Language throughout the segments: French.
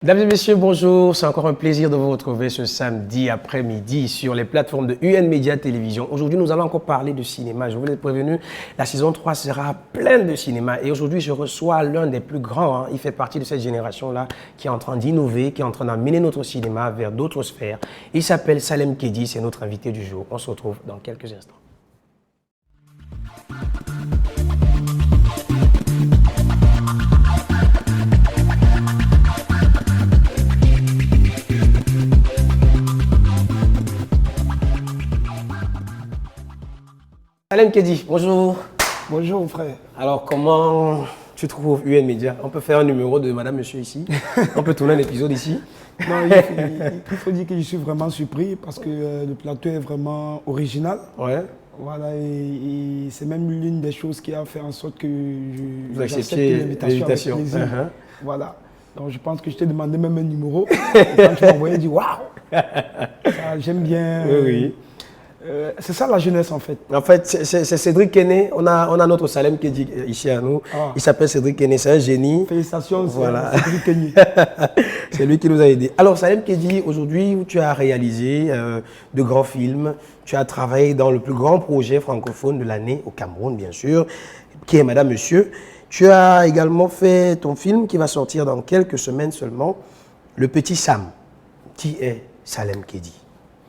Mesdames et messieurs, bonjour. C'est encore un plaisir de vous retrouver ce samedi après-midi sur les plateformes de UN Media Télévision. Aujourd'hui, nous allons encore parler de cinéma. Je vous l'ai prévenu, la saison 3 sera pleine de cinéma. Et aujourd'hui, je reçois l'un des plus grands. Il fait partie de cette génération-là qui est en train d'innover, qui est en train d'amener notre cinéma vers d'autres sphères. Il s'appelle Salem Kedi, c'est notre invité du jour. On se retrouve dans quelques instants. Salem Kedi, bonjour. Bonjour frère. Alors comment tu trouves UN Media? On peut faire un numéro de Madame Monsieur ici. On peut tourner un épisode ici. Non, il faut dire que je suis vraiment surpris parce que le plateau est vraiment original. Ouais. Voilà, et c'est même l'une des choses qui a fait en sorte que Vous j'accepte acceptiez l'invitation avec plaisir. Voilà. Donc je pense que je t'ai demandé même un numéro. Et quand tu m'as envoyé, je dis waouh! J'aime bien. Oui, oui. C'est ça la jeunesse en fait. En fait, c'est Cédric Kené. On a notre Salem Kedi ici à nous. Ah. Il s'appelle Cédric Kené, c'est un génie. Félicitations, Voilà. Cédric Kenny. C'est lui qui nous a aidés. Alors Salem Kedi, aujourd'hui, tu as réalisé de grands films. Tu as travaillé dans le plus grand projet francophone de l'année au Cameroun, bien sûr, qui est Madame Monsieur. Tu as également fait ton film qui va sortir dans quelques semaines seulement, Le Petit Sam. Qui est Salem Kedi,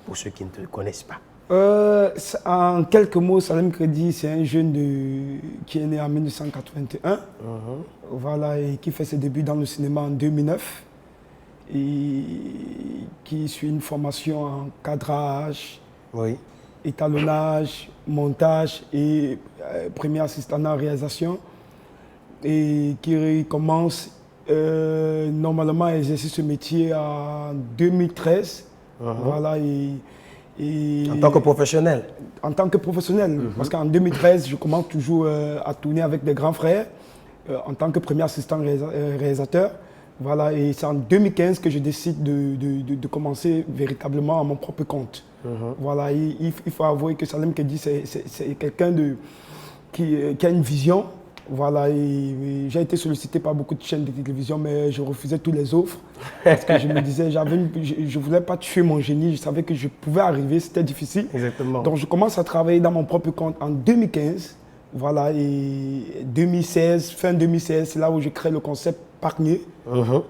pour ceux qui ne te connaissent pas? En quelques mots, Salem Kedi, c'est un jeune qui est né en 1981, voilà, et qui fait ses débuts dans le cinéma en 2009, et qui suit une formation en cadrage, Oui. étalonnage, montage et premier assistant en réalisation, et qui commence normalement à exercer ce métier en 2013, voilà, En tant que professionnel? En tant que professionnel, parce qu'en 2013, je commence toujours à tourner avec des grands frères en tant que premier assistant réalisateur. Voilà, et c'est en 2015 que je décide de commencer véritablement à mon propre compte. Voilà, il faut avouer que Salem Kedi, c'est quelqu'un qui a une vision. Voilà, et j'ai été sollicité par beaucoup de chaînes de télévision, mais je refusais toutes les offres parce que je me disais, je ne voulais pas tuer mon génie, je savais que je pouvais arriver, c'était difficile. Exactement. Donc je commence à travailler dans mon propre compte en 2015, voilà, et 2016, fin 2016, c'est là où je crée le concept Parknier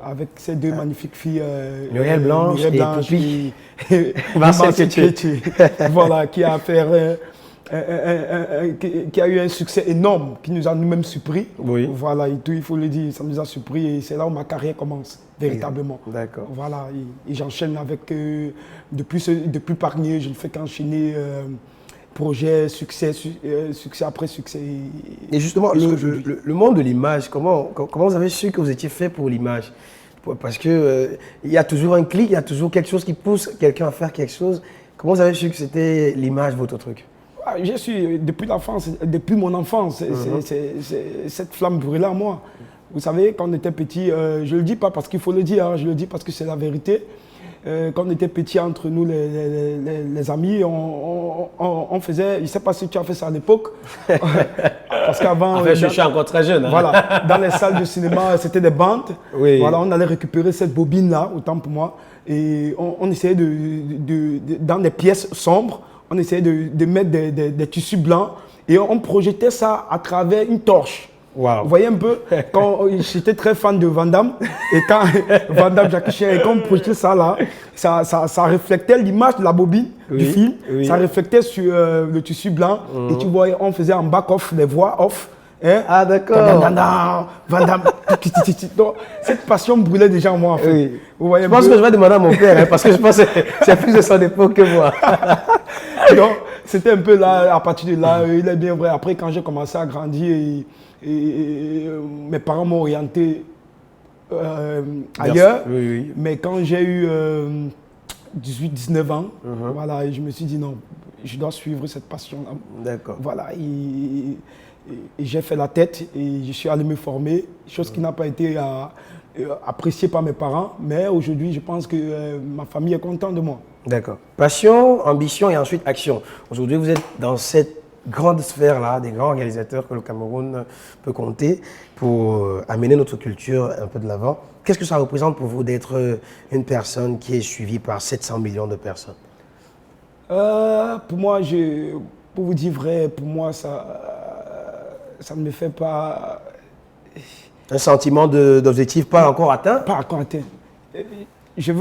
avec ces deux magnifiques filles, Muriel Blanche et Poupie. et Vincent Kétié. Voilà, qui a fait qui a eu un succès énorme, qui nous a nous-mêmes surpris. Oui. Voilà, et tout, il faut le dire, ça nous a surpris et c'est là où ma carrière commence, véritablement. D'accord. Voilà, et j'enchaîne avec, depuis Parknier, je ne fais qu'enchaîner projet, succès après succès. Et justement, le monde de l'image, comment vous avez su que vous étiez fait pour l'image? Parce qu'il y a toujours un clic, il y a toujours quelque chose qui pousse quelqu'un à faire quelque chose. Comment vous avez su que c'était l'image, votre truc? Je suis, depuis l'enfance, depuis mon enfance, c'est cette flamme brûlée en moi. Vous savez, quand on était petit, je ne le dis pas parce qu'il faut le dire, hein, je le dis parce que c'est la vérité. Quand on était petit entre nous, les amis, on faisait, je ne sais pas si tu as fait ça à l'époque, parce qu'avant… En fait, je suis encore très jeune. Hein. Voilà, dans les salles de cinéma, c'était des bandes. Oui. Voilà, on allait récupérer cette bobine-là, autant pour moi, et on essayait dans des pièces sombres, on essayait de mettre des tissus blancs et on projetait ça à travers une torche. Wow. Vous voyez un peu, quand j'étais très fan de Van Damme, et quand Van Damme, Jackie Chan, et quand on projetait ça là, ça reflète l'image de la bobine du film, ça reflétait sur le tissu blanc, et tu voyais, on faisait en back-off, les voix off. Hein? Ah d'accord. Van Damme. Donc, cette passion brûlait déjà en moi en fait. Oui. Vous voyez Je pense que je vais demander à mon père, hein, parce que je pense que c'est plus de son époque que moi. Donc, c'était un peu là, à partir de là, il est bien vrai. Après, quand j'ai commencé à grandir, et mes parents m'ont orienté ailleurs. Oui. Mais quand j'ai eu 18-19 ans, voilà, et je me suis dit non, je dois suivre cette passion-là. D'accord. Voilà, et j'ai fait la tête et je suis allé me former, chose qui n'a pas été appréciée par mes parents. Mais aujourd'hui, je pense que ma famille est contente de moi. D'accord. Passion, ambition et ensuite action. Aujourd'hui, vous êtes dans cette grandes sphères-là, des grands réalisateurs que le Cameroun peut compter pour amener notre culture un peu de l'avant. Qu'est-ce que ça représente pour vous d'être une personne qui est suivie par 700 millions de personnes? Pour moi, pour vous dire vrai, pour moi, ça ne me fait pas... Un sentiment d'objectif pas encore atteint? Pas encore atteint. Je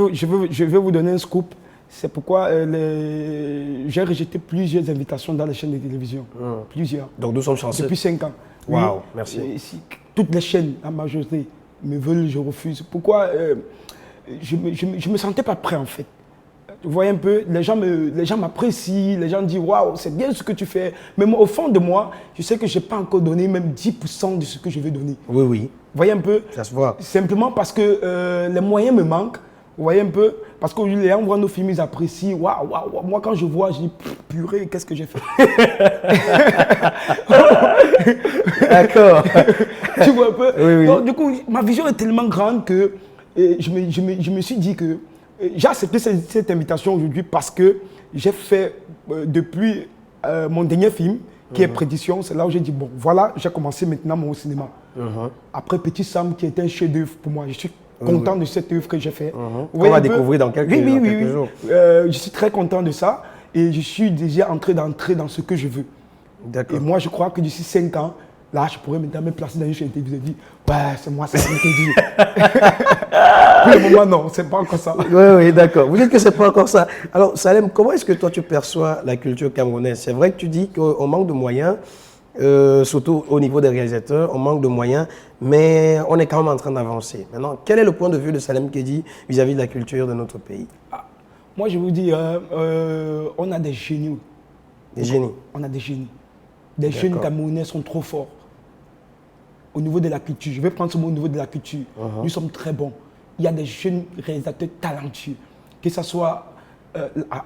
vais vous donner un scoop. C'est pourquoi j'ai rejeté plusieurs invitations dans les chaînes de télévision. Plusieurs. Donc nous sommes chanceux. Depuis 5 ans. Waouh, Oui. merci. Si toutes les chaînes, la majorité, me veulent, je refuse. Pourquoi je me sentais pas prêt en fait. Vous voyez un peu, les gens m'apprécient, les gens disent waouh, c'est bien ce que tu fais. Mais moi, au fond de moi, je sais que je n'ai pas encore donné même 10% de ce que je vais donner. Oui, oui. Vous voyez un peu? Ça se voit. Simplement parce que les moyens me manquent. Vous voyez un peu? Parce que les gens voient nos films, ils apprécient. Waouh, waouh, waouh. Moi, quand je vois, je dis purée, qu'est-ce que j'ai fait? D'accord. Tu vois un peu? Oui, oui. Donc, du coup, ma vision est tellement grande que je me suis dit que j'ai accepté cette invitation aujourd'hui parce que j'ai fait depuis mon dernier film, qui est Prédiction, c'est là où j'ai dit, bon, voilà, j'ai commencé maintenant mon cinéma. Après Petit Sam, qui était un chef-d'œuvre pour moi, je suis content de cette œuvre que j'ai fait. On va découvrir dans quelques jours. Je suis très content de ça et je suis déjà d'entrer dans ce que je veux. D'accord. Et moi, je crois que d'ici 5 ans, là, je pourrais maintenant me placer dans une chaîne de télévision et dire, ouais, c'est moi, c'est ce que je dis. Pour le moment, non, c'est pas encore ça. Oui, oui, d'accord. Vous dites que c'est pas encore ça. Alors, Salem, comment est-ce que toi, tu perçois la culture camerounaise? C'est vrai que tu dis qu'on manque de moyens, surtout au niveau des réalisateurs, on manque de moyens, mais on est quand même en train d'avancer. Maintenant, quel est le point de vue de Salem Kedi vis-à-vis de la culture de notre pays? Moi, je vous dis, on a des génies. Des génies. On a des génies. Des jeunes Camerounais sont trop forts. Au niveau de la culture, je vais prendre ce mot au niveau de la culture. Nous sommes très bons. Il y a des jeunes réalisateurs talentueux, que ce soit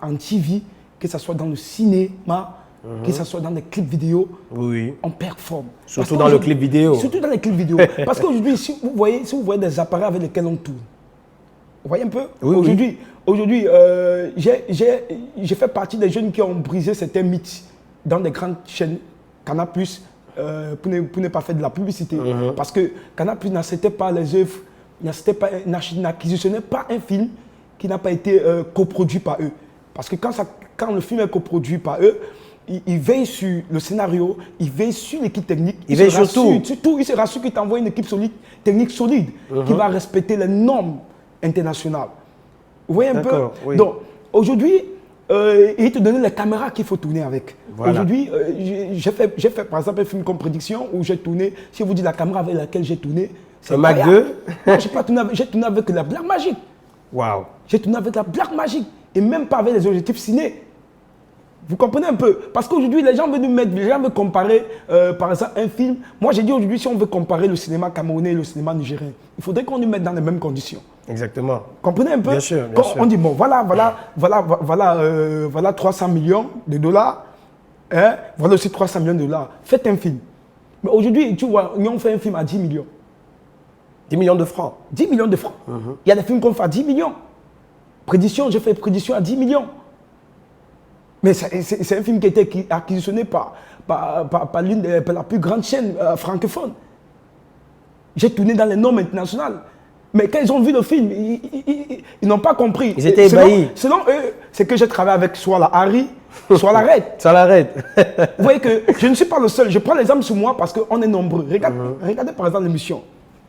en TV, que ce soit dans le cinéma, que ce soit dans les clips vidéo, Oui. on performe. Surtout dans le clip vidéo. Surtout dans les clips vidéo. Parce qu'aujourd'hui, si vous voyez des appareils avec lesquels on tourne, vous voyez un peu? Oui, Aujourd'hui, j'ai fait partie des jeunes qui ont brisé certains mythes dans des grandes chaînes, Canal+, pour ne pas faire de la publicité. Parce que Canal+ n'acceptait pas les œuvres, n'acquisitionnait pas un film qui n'a pas été coproduit par eux. Parce que quand le film est coproduit par eux, ils veillent sur le scénario, ils veillent sur l'équipe technique. Ils veillent sur tout. Il se rassure qu'ils t'envoient une équipe technique solide, qui va respecter les normes internationales. Vous voyez un peu? Oui. Donc, aujourd'hui, ils te donnent les caméras qu'il faut tourner avec. Voilà. Aujourd'hui, j'ai fait par exemple un film comme Prédiction où j'ai tourné, si je vous dis la caméra avec laquelle j'ai tourné, c'est un Mac 2. Non, j'ai tourné avec la Black Magic. Waouh. J'ai tourné avec la Black Magic et même pas avec les objectifs ciné. Vous comprenez un peu? Parce qu'aujourd'hui, les gens veulent comparer, par exemple, un film. Moi, j'ai dit aujourd'hui, si on veut comparer le cinéma camerounais et le cinéma nigérien, il faudrait qu'on nous mette dans les mêmes conditions. Exactement. Comprenez un peu? Bien sûr, bien sûr. On dit, bon, voilà 300 millions de dollars. Hein? Voilà aussi 300 millions de dollars. Faites un film. Mais aujourd'hui, tu vois, on fait un film à 10 millions. 10 millions de francs. 10 millions de francs. Il y a des films qu'on fait à 10 millions. Prédiction, j'ai fait Prédiction à 10 millions. Mais c'est un film qui a été acquisitionné par la plus grande chaîne francophone. J'ai tourné dans les normes internationales. Mais quand ils ont vu le film, ils n'ont pas compris. Ils étaient ébahis. Selon eux, c'est que j'ai travaillé avec soit la Harry, soit la Red. Ça l'arrête. Vous voyez que je ne suis pas le seul. Je prends l'exemple sur moi parce qu'on est nombreux. Regardez par exemple l'émission.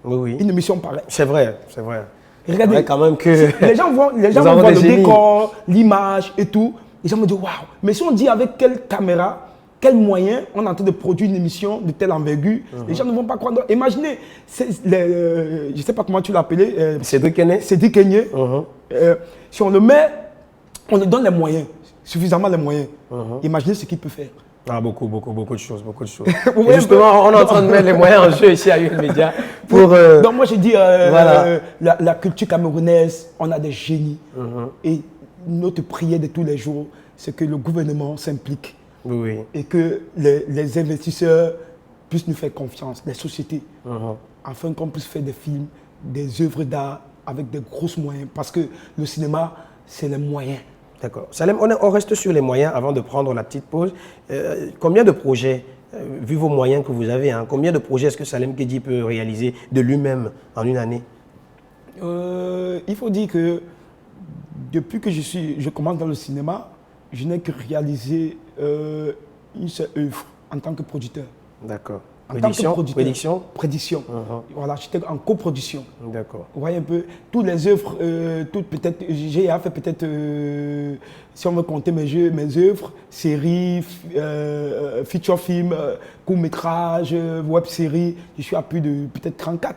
Oui. Une émission pareille. C'est vrai, c'est vrai. Regardez. Ouais, quand même que les gens voient le décor, l'image et tout. Les gens me disent waouh. Mais si on dit avec quelle caméra, quel moyen on est en train de produire une émission de telle envergure, les gens ne vont pas croire. Donc, imaginez, je ne sais pas comment tu l'as appelé. Cédric Kenney. Cédric Kenney. Si on le met, on lui donne les moyens, suffisamment les moyens. Imaginez ce qu'il peut faire. Ah, beaucoup de choses, beaucoup de choses. Et justement, on est en train de mettre les moyens en jeu ici à UN Media pour... Donc moi je dis, voilà. la culture camerounaise, on a des génies. Et notre prière de tous les jours, c'est que le gouvernement s'implique. Oui. Et que les investisseurs puissent nous faire confiance, les sociétés, afin qu'on puisse faire des films, des œuvres d'art avec des gros moyens. Parce que le cinéma, c'est les moyens. D'accord. Salem, on reste sur les moyens avant de prendre la petite pause. Combien de projets, vu vos moyens que vous avez, hein, combien de projets est-ce que Salem Kedi peut réaliser de lui-même en une année? Il faut dire que depuis que je commence dans le cinéma, je n'ai que réalisé une seule œuvre en tant que producteur. D'accord. En tant que Prédiction? Prédiction. Voilà, j'étais en coproduction. D'accord. Vous voyez un peu, toutes les œuvres, peut-être, j'ai fait peut-être, si on veut compter mes œuvres, séries, feature film, court-métrage, web-série, je suis à plus de peut-être 34.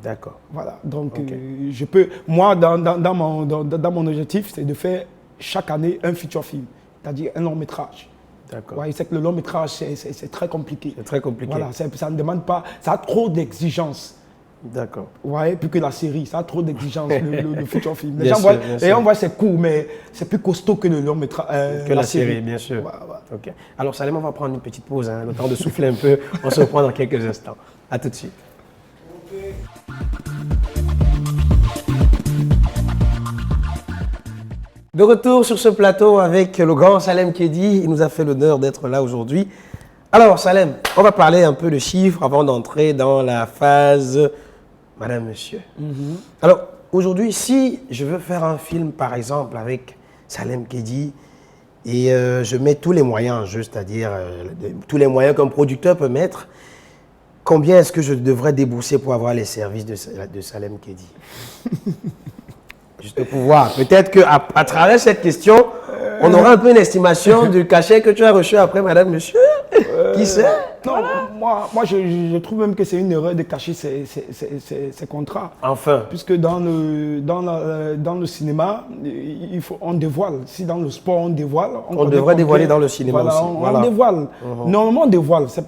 D'accord. Voilà, donc je peux, moi, dans mon objectif, c'est de faire chaque année un feature film, c'est-à-dire un long métrage. D'accord. Ouais, c'est que le long métrage, c'est très compliqué. C'est très compliqué. Voilà, ça ne demande pas, ça a trop d'exigences. D'accord. Ouais, plus que la série, ça a trop d'exigences, le feature film. Les Bien gens sûr, voient, bien les sûr. gens voient c'est court, mais c'est plus costaud que le long métrage. Que la série, bien sûr. Ouais, ouais. Ok. Alors, Salem, on va prendre une petite pause, hein, le temps de souffler un peu. On se reprend dans quelques instants. À tout de suite. De retour sur ce plateau avec le grand Salem Kedi. Il nous a fait l'honneur d'être là aujourd'hui. Alors, Salem, on va parler un peu de chiffres avant d'entrer dans la phase Madame, Monsieur. Alors, aujourd'hui, si je veux faire un film, par exemple, avec Salem Kedi, et je mets tous les moyens en jeu, c'est-à-dire tous les moyens qu'un producteur peut mettre, combien est-ce que je devrais débourser pour avoir les services de Salem Kedi? Juste pour voir. Peut-être qu'à travers cette question, on aura un peu une estimation du cachet que tu as reçu après Madame, Monsieur. Qui sait? Non, moi je trouve même que c'est une erreur de cacher ces contrats. Enfin. Puisque dans le cinéma, on dévoile. Si dans le sport on dévoile, on devrait dévoiler dans le cinéma voilà, aussi. On dévoile. Normalement on dévoile. Ça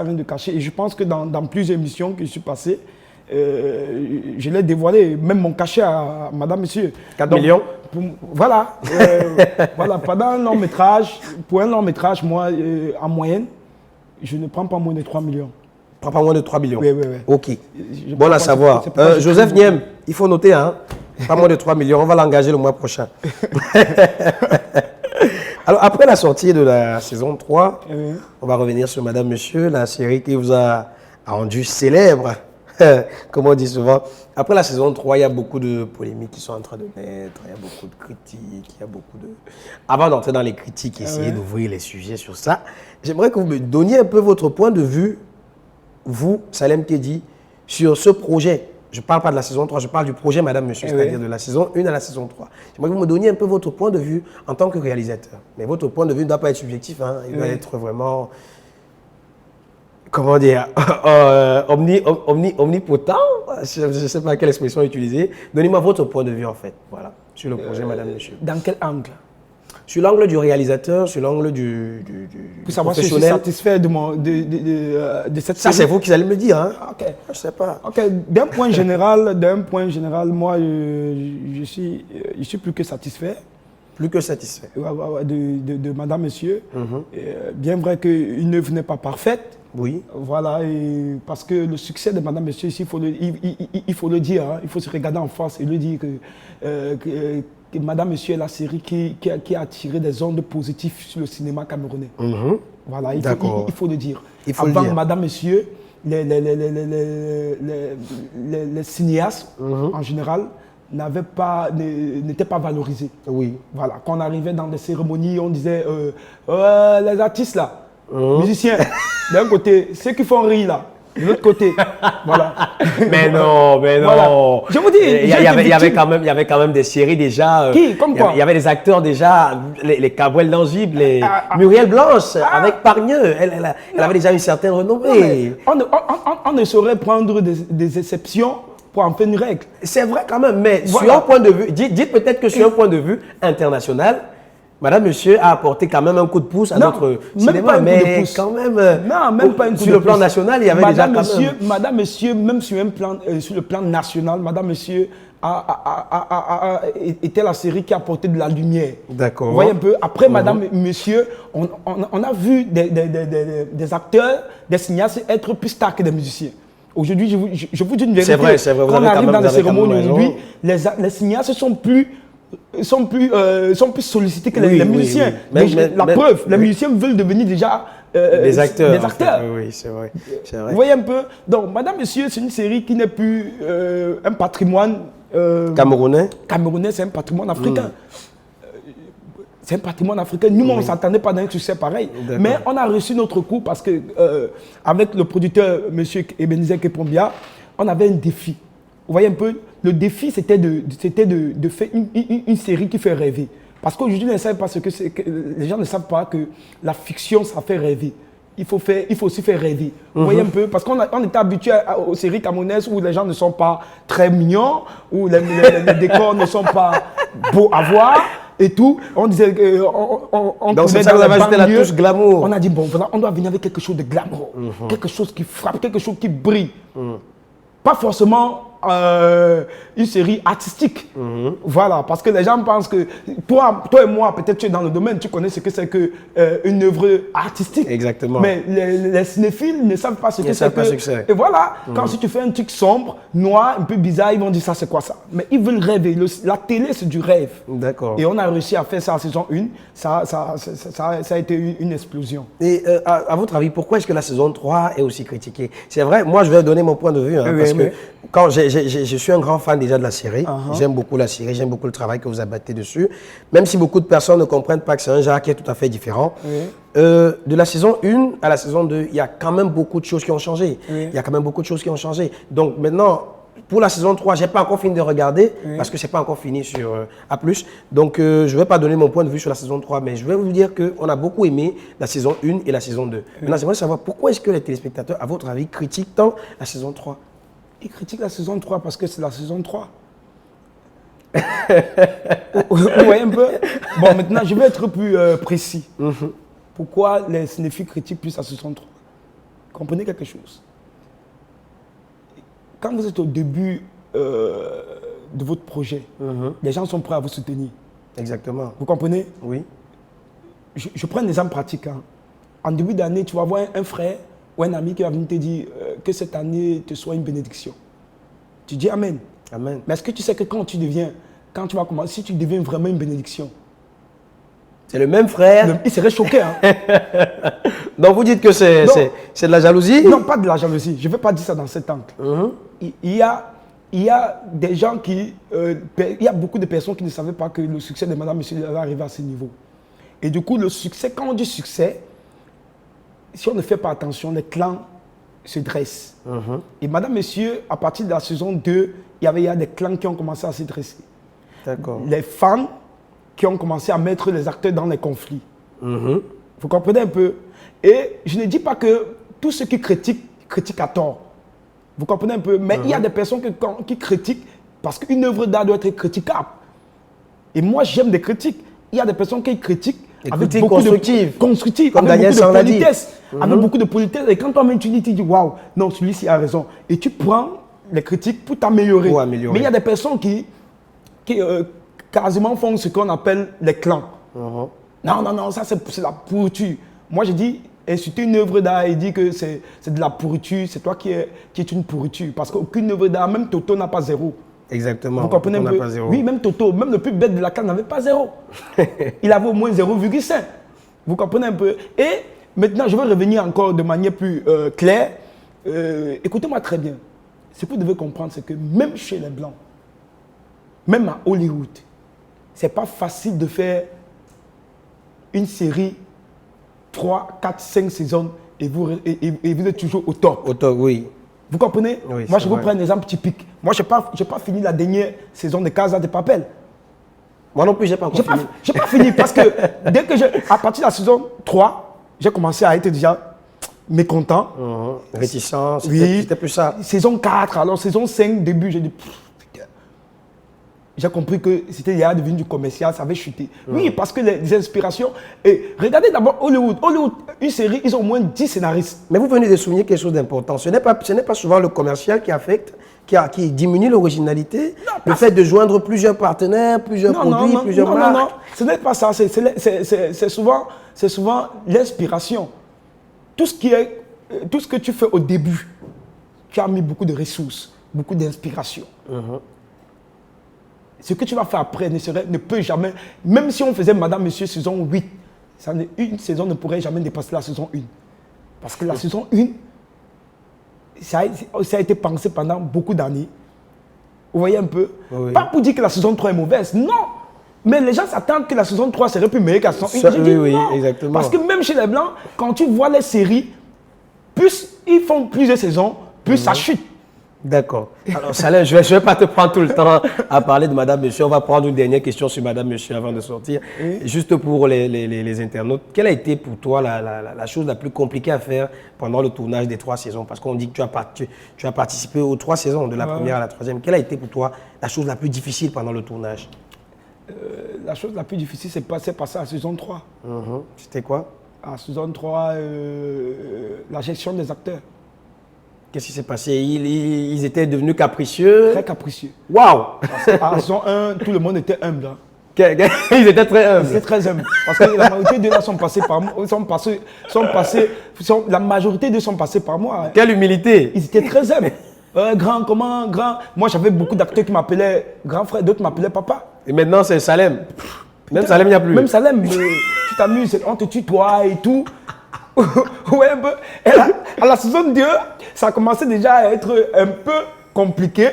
rien de cacher. Et je pense que dans plusieurs émissions que je suis passé, je l'ai dévoilé, même mon cachet à Madame, Monsieur. 4 millions. Voilà. Voilà. Pendant un long métrage, pour un long métrage, moi, en moyenne, je ne prends pas moins de 3 millions. Pas moins de 3 millions. Oui. Ok. Bon à savoir. Joseph Niem, il faut noter, hein. Pas moins de 3 millions. On va l'engager le mois prochain. Alors, après la sortie de la saison 3, on va revenir sur Madame, Monsieur, la série qui vous a rendu célèbre. Comme on dit souvent. Après la saison 3, il y a beaucoup de polémiques qui sont en train de naître, il y a beaucoup de critiques, il y a beaucoup de... Avant d'entrer dans les critiques, essayer d'ouvrir les sujets sur ça, j'aimerais que vous me donniez un peu votre point de vue, vous, Salem Kedi, sur ce projet. Je ne parle pas de la saison 3, je parle du projet Madame, Monsieur, c'est-à-dire de la saison 1 à la saison 3. J'aimerais que vous me donniez un peu votre point de vue en tant que réalisateur. Mais votre point de vue ne doit pas être subjectif, hein, il doit être vraiment... Comment dire, omnipotent, je ne sais pas quelle expression utiliser. Donnez-moi votre point de vue en fait, voilà, sur le projet Madame, Monsieur. Dans quel angle? Sur l'angle du réalisateur, sur l'angle du pour savoir si je suis satisfait de cette série. Ça c'est vous qui allez me dire, hein. Ok. Je ne sais pas. Ok, d'un point général, moi je suis plus que satisfait. Plus que satisfait. De Madame, Monsieur. Bien vrai qu'une œuvre n'est pas parfaite. Oui. Voilà, et parce que le succès de Madame, Monsieur, il faut le dire, hein, il faut se regarder en face et le dire que Madame, Monsieur est la série qui a attiré des ondes positives sur le cinéma camerounais. Voilà, il faut le dire. Avant Madame, Monsieur, les cinéastes, en général, n'étaient pas valorisés. Oui. Voilà, quand on arrivait dans des cérémonies, on disait les artistes là, musiciens, d'un côté, ceux qui font rire là, de l'autre côté. Voilà. Mais non, mais non. Voilà. Je vous dis, il y avait quand même des séries déjà. Qui? Comme quoi? Il y avait des acteurs déjà, les Cabrel d'Angible, les Muriel Blanche, avec Pargneux. Elle avait déjà une certaine renommée. On ne saurait prendre des exceptions pour en faire une règle. C'est vrai quand même, mais sur un point de vue, dites peut-être que sur un point de vue international, Madame, Monsieur a apporté quand même un coup de pouce à notre cinéma, mais quand même, non, même pas un coup de pouce. Sur le plan national, il y avait déjà quand même... Madame, Monsieur, même sur le plan national, Madame, Monsieur était la série qui a apporté de la lumière. D'accord. Vous voyez un peu, après Madame, Monsieur, on a vu des acteurs, des cinéastes être plus stars que des musiciens. Aujourd'hui, je vous dis une vérité. C'est vrai, quand on arrive dans les cérémonies aujourd'hui, les cinéastes sont plus sont plus sollicités que les musiciens. Oui. La preuve, les musiciens veulent devenir déjà des acteurs. Des acteurs. Oui, c'est vrai. Vous voyez un peu. Donc, Madame, Monsieur, c'est une série qui n'est plus un patrimoine Camerounais. Camerounais, c'est un patrimoine africain. C'est un patrimoine africain. Nous, on ne s'attendait pas dans un succès pareil. Mais on a reçu notre coup parce que avec le producteur, M. Ebenezer Kepombia, on avait un défi. Vous voyez un peu, le défi, c'était de faire une série qui fait rêver. Parce qu'aujourd'hui, les gens ne savent pas que la fiction, ça fait rêver. Il faut aussi faire rêver. Vous voyez un peu, parce qu'on était habitué aux séries camerounaises où les gens ne sont pas très mignons, où les décors ne sont pas beaux à voir. Et tout, on disait donc c'est ça que vous avez ajouté la touche glamour. On a dit, bon, voilà, on doit venir avec quelque chose de glamour, quelque chose qui frappe, quelque chose qui brille. Pas forcément une série artistique. Voilà, parce que les gens pensent que toi et moi, peut-être tu es dans le domaine, tu connais ce que c'est qu'une œuvre artistique. Exactement. Mais les cinéphiles ne savent pas ce que c'est. Et voilà, quand si tu fais un truc sombre, noir, un peu bizarre, ils vont dire ça, c'est quoi ça? Mais ils veulent rêver. La télé, c'est du rêve. D'accord. Et on a réussi à faire ça en saison 1. Ça a été une explosion. Et à votre avis, pourquoi est-ce que la saison 3 est aussi critiquée? C'est vrai, moi je vais donner mon point de vue, parce que quand je suis un grand fan déjà de la série, j'aime beaucoup la série, j'aime beaucoup le travail que vous abattez dessus, même si beaucoup de personnes ne comprennent pas que c'est un genre qui est tout à fait différent. De la saison 1 à la saison 2, il y a quand même beaucoup de choses qui ont changé. Il y a quand même beaucoup de choses qui ont changé. Donc maintenant, pour la saison 3, je n'ai pas encore fini de regarder parce que ce n'est pas encore fini sur A+. Donc, je ne vais pas donner mon point de vue sur la saison 3, mais je vais vous dire qu'on a beaucoup aimé la saison 1 et la saison 2. Maintenant, j'aimerais savoir pourquoi est-ce que les téléspectateurs, à votre avis, critiquent tant la saison 3? Ils critiquent la saison 3 parce que c'est la saison 3. Vous voyez un peu? Bon, maintenant, je vais être plus précis. Pourquoi les cinéphiles critiquent plus la saison 3? Comprenez quelque chose. Quand vous êtes au début de votre projet, les gens sont prêts à vous soutenir. Exactement. Vous comprenez? Oui. Je prends un exemple pratique. En début d'année, tu vas voir un frère ou un ami qui va venir te dire que cette année te soit une bénédiction. Tu dis Amen. Amen. Mais est-ce que tu sais que quand tu vas commencer, si tu deviens vraiment une bénédiction, c'est le même frère. Il serait choqué. Donc vous dites que c'est de la jalousie? Non, pas de la jalousie. Je ne vais pas dire ça dans cet angle. Il y a des gens il y a beaucoup de personnes qui ne savaient pas que le succès de Madame Monsieur allait arriver à ce niveau. Et du coup, le succès, quand on dit succès, si on ne fait pas attention, les clans se dressent. Et Madame Monsieur, à partir de la saison 2, il y a des clans qui ont commencé à se dresser. D'accord. Les fans qui ont commencé à mettre les acteurs dans les conflits. Vous comprenez un peu? Et je ne dis pas que tous ceux qui critiquent à tort. Vous comprenez un peu? Mais il y a des personnes qui critiquent parce qu'une œuvre d'art doit être critiquable. Et moi, j'aime des critiques. Il y a des personnes qui critiquent avec beaucoup de constructives, comme avec Daniel beaucoup de politesse. Avec beaucoup de politesse. Et quand toi-même tu dis waouh, non, celui-ci a raison. Et tu prends les critiques pour t'améliorer. Mais il y a des personnes qui quasiment font ce qu'on appelle les clans. Non, ça c'est la pourriture. Moi je dis, insulter une œuvre d'art et dire que c'est de la pourriture, c'est toi qui es une pourriture. Parce qu'aucune œuvre d'art, même Toto n'a pas 0. Exactement. Vous comprenez un peu? Oui, même Toto, même le plus bête de la classe n'avait pas 0. Il avait au moins 0,5. Vous comprenez un peu? Et maintenant, je vais revenir encore de manière plus claire. Écoutez-moi très bien. Ce que vous devez comprendre, c'est que même chez les Blancs, même à Hollywood, c'est pas facile de faire une série 3, 4, 5 saisons et vous êtes toujours au top. Au top, oui. Vous comprenez? Oui, moi, je vous prends un exemple typique. Moi, je n'ai pas fini la dernière saison de Casa de Papel. Moi non plus, je n'ai pas encore fini. Je n'ai pas fini parce que à partir de la saison 3, j'ai commencé à être déjà mécontent. Réticent, oui. C'était plus ça. Saison 4, alors saison 5, début, j'ai dit... J'ai compris que c'était devenu du commercial, ça avait chuté. Oui, parce que les inspirations... Et regardez d'abord Hollywood. Hollywood, une série, ils ont au moins 10 scénaristes. Mais vous venez de souligner quelque chose d'important. Ce n'est pas souvent le commercial qui affecte, qui diminue l'originalité. Le fait de joindre plusieurs partenaires, plusieurs produits, plusieurs marques. Non, ce n'est pas ça. C'est souvent l'inspiration. Tout ce que tu fais au début, tu as mis beaucoup de ressources, beaucoup d'inspiration. ce que tu vas faire après ne peut jamais, même si on faisait Madame, Monsieur saison 8, une saison ne pourrait jamais dépasser la saison 1. Parce que la saison 1, ça a été pensé pendant beaucoup d'années. Vous voyez un peu? Oui. Pas pour dire que la saison 3 est mauvaise, non. Mais les gens s'attendent que la saison 3 serait plus meilleure que la saison 1. Je dis oui, non. exactement. Parce que même chez les Blancs, quand tu vois les séries, plus ils font plusieurs saisons, plus ça chute. D'accord. Alors, Salem, je ne vais pas te prendre tout le temps à parler de Madame, Monsieur. On va prendre une dernière question sur Madame, Monsieur avant de sortir. Oui. Juste pour les internautes, quelle a été pour toi la chose la plus compliquée à faire pendant le tournage des 3 saisons? Parce qu'on dit que tu as participé aux 3 saisons, de la première à la 3e. Quelle a été pour toi la chose la plus difficile pendant le tournage? La chose la plus difficile, c'est passé à la saison 3. C'était quoi? À la saison 3, la gestion des acteurs. Qu'est-ce qui s'est passé? Ils étaient devenus capricieux? Très capricieux. Waouh! À la saison 1, tout le monde était humble. Hein. Ils étaient très humbles. Ils étaient très humbles. Parce que la majorité d'eux sont passés par moi. La majorité d'eux sont passés par moi. Hein. Quelle humilité! Ils étaient très humbles. Grand, comment? Grand. Moi, j'avais beaucoup d'acteurs qui m'appelaient grand frère, d'autres m'appelaient papa. Et maintenant, c'est Salem. Même Salem, il n'y a plus. Même Salem, tu t'amuses, on te tutoie et tout. Ouais, et là, à la saison 2, ça a commencé déjà à être un peu compliqué.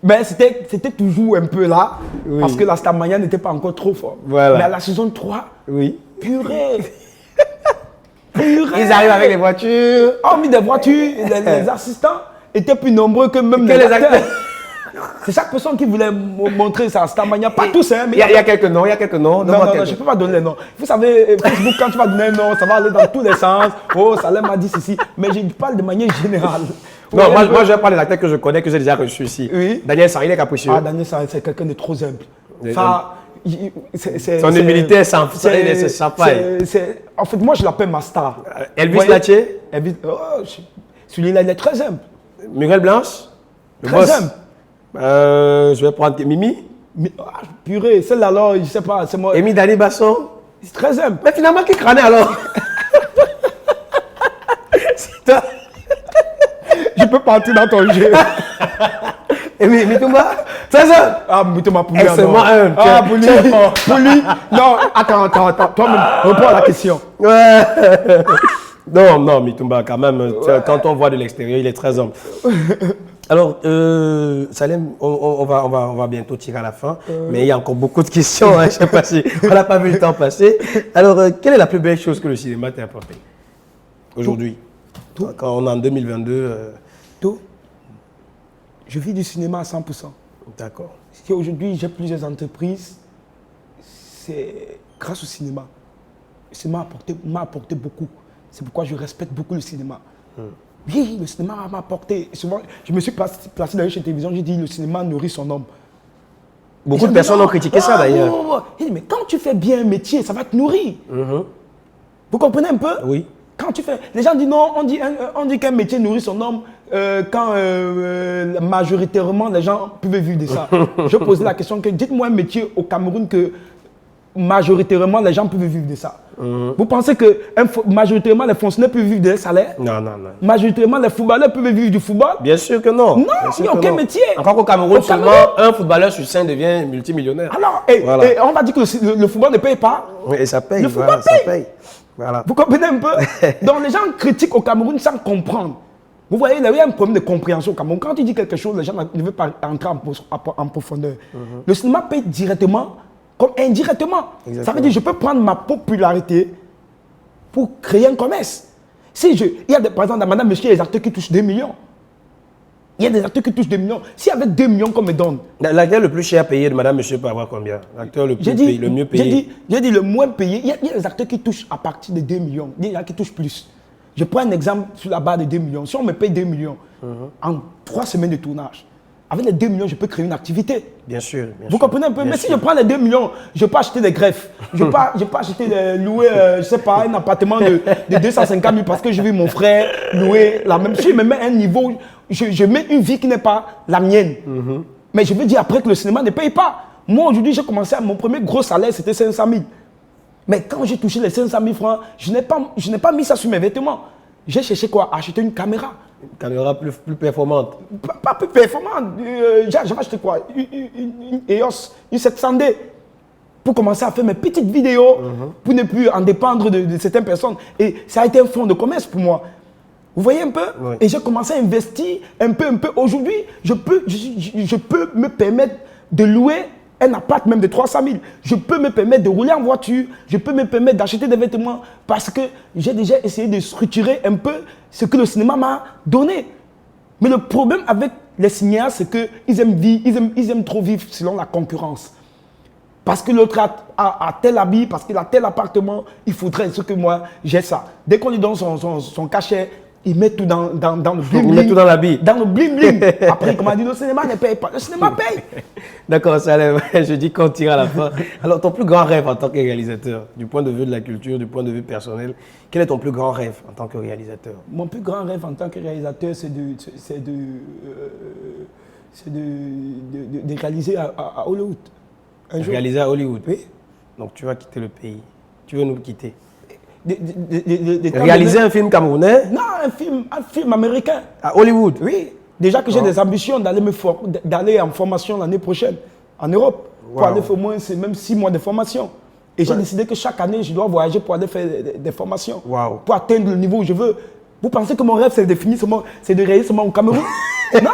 Mais c'était toujours un peu là. Oui. Parce que la Starmania n'était pas encore trop fort. Voilà. Mais à la saison 3, purée. Ils arrivent avec les voitures. Hormis des voitures, les assistants étaient plus nombreux que même les acteurs. C'est chaque personne qui voulait montrer sa Starmania. Pas tous, hein. Il y a quelques noms, Non, je ne peux pas donner les noms. Vous savez, Facebook, quand tu vas donner un nom, ça va aller dans tous les sens. Oh, Salem m'a dit ceci. Mais je parle de manière générale. Non, moi, je parle des acteurs que je connais, que j'ai déjà reçus ici. Oui. Daniel Sarr, il est capricieux. Ah, Daniel Sarr, c'est quelqu'un de trop simple. Son humilité est sans faille. En fait, moi, je l'appelle ma star. Elvis Laché. Celui-là, il est très simple. Muriel Blanche. Très simple. Je vais prendre Mimi. Purée, celle-là, alors, je ne sais pas, c'est moi. Amy Dani Basson. C'est très simple. Mais finalement, qui crânait alors? Je peux partir dans ton jeu. Et Mitouma, c'est ça? Ah, Mitouma, pour lui, non. Ah, pour lui, non, attends, toi-même, réponds à la question. Non, Mitouma, quand même, quand on voit de l'extérieur, il est très humble. Alors, Salem, on va bientôt tirer à la fin, mais il y a encore beaucoup de questions, hein, je ne sais pas si on n'a pas vu le temps passer. Alors, quelle est la plus belle chose que le cinéma t'a apporté aujourd'hui? Quand on est en 2022 Tout. Je vis du cinéma à 100%. D'accord. Si aujourd'hui j'ai plusieurs entreprises, c'est grâce au cinéma. Le cinéma m'a apporté beaucoup. C'est pourquoi je respecte beaucoup le cinéma. Oui, le cinéma m'a apporté. Souvent, je me suis placé dans une chaîne de télévision, j'ai dit le cinéma nourrit son homme. Beaucoup de personnes ont critiqué ça d'ailleurs. Mais quand tu fais bien un métier, ça va te nourrir. Vous comprenez un peu? Oui. Quand tu fais, les gens disent non, on dit qu'un métier nourrit son homme quand majoritairement les gens peuvent vivre de ça. Je pose la question que dites-moi un métier au Cameroun que majoritairement les gens peuvent vivre de ça. Vous pensez que majoritairement les fonctionnaires peuvent vivre de leur salaire? Non. Majoritairement les footballeurs peuvent vivre du football? Bien sûr que non. Non, il n'y a aucun métier. Encore qu'au Cameroun, seulement un footballeur sur 5 devient multimillionnaire. Alors, et on va dire que le football ne paye pas. Oui, et ça paye. Le football paye. Voilà. Vous comprenez un peu? Donc les gens critiquent au Cameroun sans comprendre. Vous voyez, il y a un problème de compréhension au Cameroun. Quand tu dis quelque chose, les gens ne veulent pas entrer en profondeur. Le cinéma paye directement comme indirectement. Exactement. Ça veut dire que je peux prendre ma popularité pour créer un commerce. Par exemple, dans Madame Monsieur, il y a des acteurs qui touchent 2 millions. Il y a des acteurs qui touchent 2 millions. S'il y avait 2 millions qu'on me donne. L'acteur le plus cher payé de Madame Monsieur peut avoir combien? L'acteur le mieux payé. J'ai dit le moins payé. Il y a des acteurs qui touchent à partir de 2 millions. Il y en a qui touchent plus. Je prends un exemple sur la barre de 2 millions. Si on me paye 2 millions en 3 semaines de tournage, avec les 2 millions, je peux créer une activité. Bien sûr. Vous comprenez un peu? Mais si je prends les 2 millions, je peux acheter des greffes. Je peux acheter, louer, je ne sais pas, un appartement de 250 000 parce que je vis mon frère louer la même. Si je me mets à un niveau, je mets une vie qui n'est pas la mienne. Mais je veux dire après que le cinéma ne paye pas. Moi, aujourd'hui, j'ai commencé mon premier gros salaire, c'était 500 000. Mais quand j'ai touché les 500 000 francs, je n'ai pas mis ça sur mes vêtements. J'ai cherché quoi? Acheter une caméra. Une caméra plus performante. Pas plus performante. J'ai acheté quoi? Une EOS, une 700D. Pour commencer à faire mes petites vidéos, pour ne plus en dépendre de certaines personnes. Et ça a été un fonds de commerce pour moi. Vous voyez un peu? Oui. Et j'ai commencé à investir un peu. Aujourd'hui, je peux me permettre de louer un appart même de 300 000. Je peux me permettre de rouler en voiture. Je peux me permettre d'acheter des vêtements parce que j'ai déjà essayé de structurer un peu ce que le cinéma m'a donné. Mais le problème avec les cinéastes, c'est qu'ils aiment trop vivre selon la concurrence. Parce que l'autre a tel habit, parce qu'il a tel appartement, il faudrait ce que moi, j'ai ça. Dès qu'on lui donne son cachet, il met tout dans le bling bling. Il met tout dans l'habit. Dans le bling bling. Après, comme on dit, le cinéma ne paye pas. Le cinéma paye. D'accord, Salem, je dis qu'on tire à la fin. Alors, ton plus grand rêve en tant que réalisateur, du point de vue de la culture, du point de vue personnel, quel est ton plus grand rêve en tant que réalisateur? Mon plus grand rêve en tant que réalisateur, c'est de réaliser à Hollywood. Réaliser à Hollywood? Oui. Donc, tu vas quitter le pays. Tu veux nous quitter? De Réaliser un film camerounais? Non, un film américain. À Hollywood? Oui. Déjà que j'ai des ambitions d'aller en formation l'année prochaine en Europe. Pour aller faire au moins même 6 mois de formation. Et j'ai décidé que chaque année, je dois voyager pour aller faire des formations. Wow. Pour atteindre le niveau où je veux. Vous pensez que mon rêve, c'est de réaliser seulement au Cameroun? Non.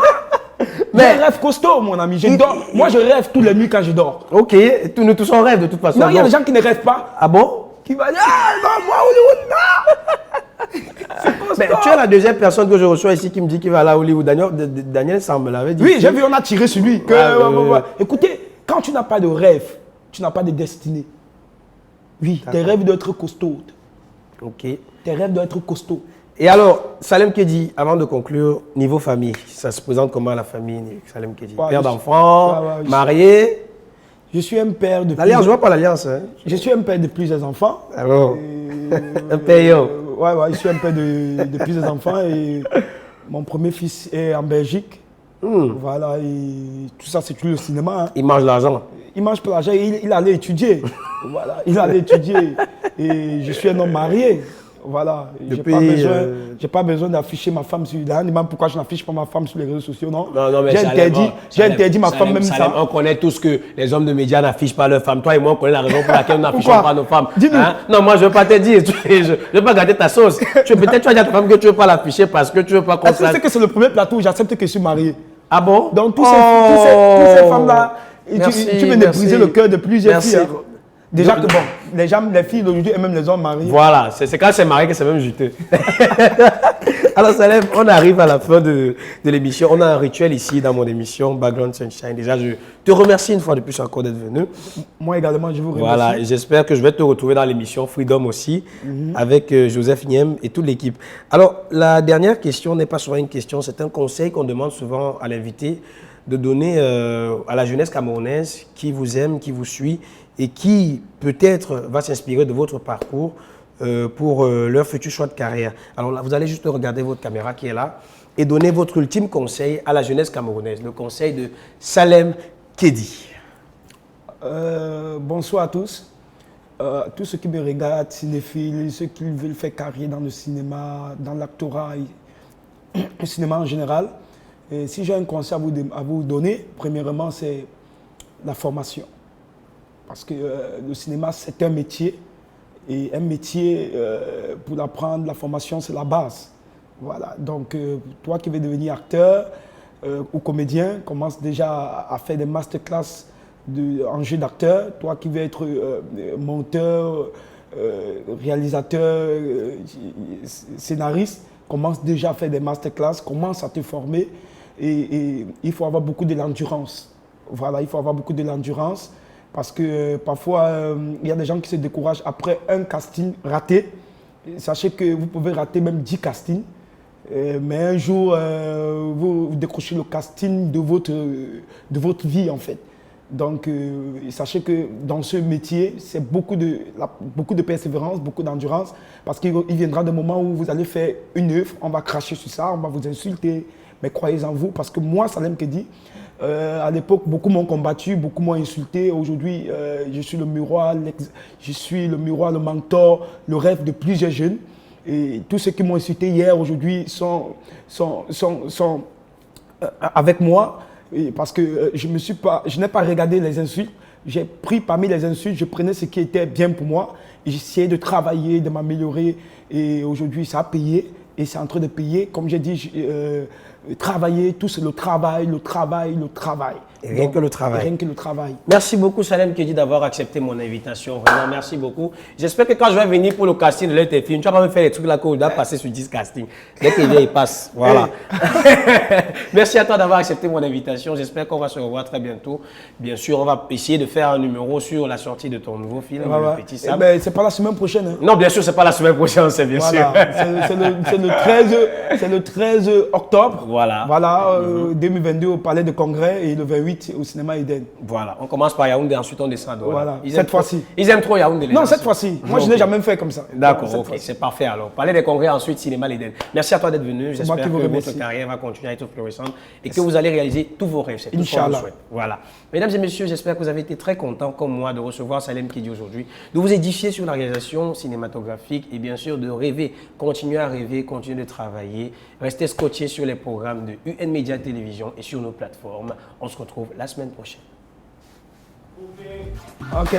Mais un rêve costaud, mon ami. Moi, je rêve tous les nuits quand je dors. Ok, nous tous on rêve de toute façon. Non, il y a des gens qui ne rêvent pas. Ah bon? Qui vont dire, ah non, moi, Hollywood, non. Mais tu es la deuxième personne que je reçois ici qui me dit qu'il va aller à Hollywood. Daniel Sam me l'avait dit. Oui, j'ai vu, on a tiré sur lui. Écoutez, quand tu n'as pas de rêve, tu n'as pas de destinée. Oui, tes rêves doivent être costauds. Ok. Tes rêves doivent être costauds. Et alors, Salem Kedi, avant de conclure, niveau famille, ça se présente comment la famille, Salem Kedi? Père d'enfants, marié? Je suis un père de... L'alliance, je vois pas l'alliance. Hein. Je suis un père de plusieurs enfants. Alors, un père. Ouais, je suis un père de plusieurs enfants et mon premier fils est en Belgique. Voilà, et tout ça, c'est tout le cinéma. Hein. Il mange l'argent. Il mange pas l'argent, il allait étudier. Voilà, il allait étudier. Et je suis un homme marié. Voilà, j'ai pas besoin d'afficher ma femme sur... Pourquoi je n'affiche pas ma femme sur les réseaux sociaux, non? Non, mais j'ai interdit ma femme même ça. On connaît tous que les hommes de médias n'affichent pas leurs femmes. Toi et moi, on connaît la raison pour laquelle nous n'affichons pas nos femmes. Dis-nous. Hein? Non, moi, je ne veux pas te dire. Je ne veux pas garder ta sauce. Peut-être tu vas dire à ta femme que tu ne veux pas l'afficher parce que tu ne veux pas qu'on sache. Est-ce que c'est le premier plateau où j'accepte que je suis marié? Ah bon? Donc, toutes ces femmes-là, tu veux me briser le cœur de plusieurs filles. Hein. Déjà que bon, les filles d'aujourd'hui et même les hommes mariés. Voilà, c'est quand c'est marié que c'est même juteux. Alors Salem, on arrive à la fin de l'émission. On a un rituel ici dans mon émission Background Sunshine. Déjà, je te remercie une fois de plus encore d'être venu. Moi également, je vous remercie. Voilà, j'espère que je vais te retrouver dans l'émission Freedom aussi, avec Joseph Niem et toute l'équipe. Alors, la dernière question n'est pas souvent une question, c'est un conseil qu'on demande souvent à l'invité de donner à la jeunesse camerounaise qui vous aime, qui vous suit et qui peut-être va s'inspirer de votre parcours pour leur futur choix de carrière. Alors là, vous allez juste regarder votre caméra qui est là et donner votre ultime conseil à la jeunesse camerounaise, le conseil de Salem Kedi. Bonsoir à tous. Tous ceux qui me regardent, cinéphiles, ceux qui veulent faire carrière dans le cinéma, dans l'actorat, le cinéma en général. Et si j'ai un conseil à vous donner, premièrement, c'est la formation. Parce que le cinéma, c'est un métier. Et un métier, pour l'apprendre, la formation, c'est la base. Voilà. Donc, toi qui veux devenir acteur ou comédien, commence déjà à faire des masterclass en jeu d'acteur. Toi qui veux être monteur, réalisateur, scénariste, commence déjà à faire des masterclass, commence à te former. Et il faut avoir beaucoup de l'endurance. Voilà, il faut avoir beaucoup de l'endurance. Parce que parfois, il y a des gens qui se découragent après un casting raté. Sachez que vous pouvez rater même 10 castings. Mais un jour, vous décrochez le casting de votre vie, en fait. Donc, sachez que dans ce métier, c'est beaucoup de persévérance, beaucoup d'endurance. Parce qu'il viendra des moments où vous allez faire une œuvre, on va cracher sur ça, on va vous insulter. Mais croyez en vous, parce que moi, Salem Kedi, à l'époque, beaucoup m'ont combattu, beaucoup m'ont insulté. Aujourd'hui, je suis le miroir, le mentor, le rêve de plusieurs jeunes. Et tous ceux qui m'ont insulté hier, aujourd'hui, sont avec moi. Et parce que je n'ai pas regardé les insultes. J'ai pris parmi les insultes, je prenais ce qui était bien pour moi. J'essayais de travailler, de m'améliorer. Et aujourd'hui, ça a payé. Et c'est en train de payer. Comme j'ai dit, travailler, tout c'est le travail, le travail, le travail. Et rien que le travail. Rien que le travail. Merci beaucoup Salem Keji d'avoir accepté mon invitation. Vraiment, merci beaucoup. J'espère que quand je vais venir pour le casting de l'un de tes films, tu vas pas me faire les trucs là qu'on doit passer sur 10 castings. Dès qu'il vient, il passe. Voilà. Merci à toi d'avoir accepté mon invitation. J'espère qu'on va se revoir très bientôt. Bien sûr, on va essayer de faire un numéro sur la sortie de ton nouveau film, Le Petit Sam. C'est pas la semaine prochaine. Hein. Non, bien sûr, c'est pas la semaine prochaine, c'est bien sûr. C'est le 13 octobre. Voilà. Voilà, 2022 au Palais de Congrès et le 28 au cinéma Eden. Voilà, on commence par Yaoundé, ensuite on descend. Voilà, cette fois-ci. Ils aiment trop Yaoundé. Non, cette fois-ci. Moi, je n'ai jamais fait comme ça. D'accord, ok, c'est parfait alors. Palais des Congrès, ensuite cinéma l'Eden. Merci à toi d'être venu. J'espère que votre carrière va continuer à être florissante et que vous allez réaliser tous vos rêves. C'est tout ce qu'on vous souhaite. Voilà. Mesdames et messieurs, j'espère que vous avez été très contents, comme moi, de recevoir Salem Keji aujourd'hui, de vous édifier sur la réalisation cinématographique et bien sûr de rêver, continuer à rêver, continuer de travailler, rester scotché sur les programmes de UN Media Télévision et sur nos plateformes. On se retrouve la semaine prochaine. Ok.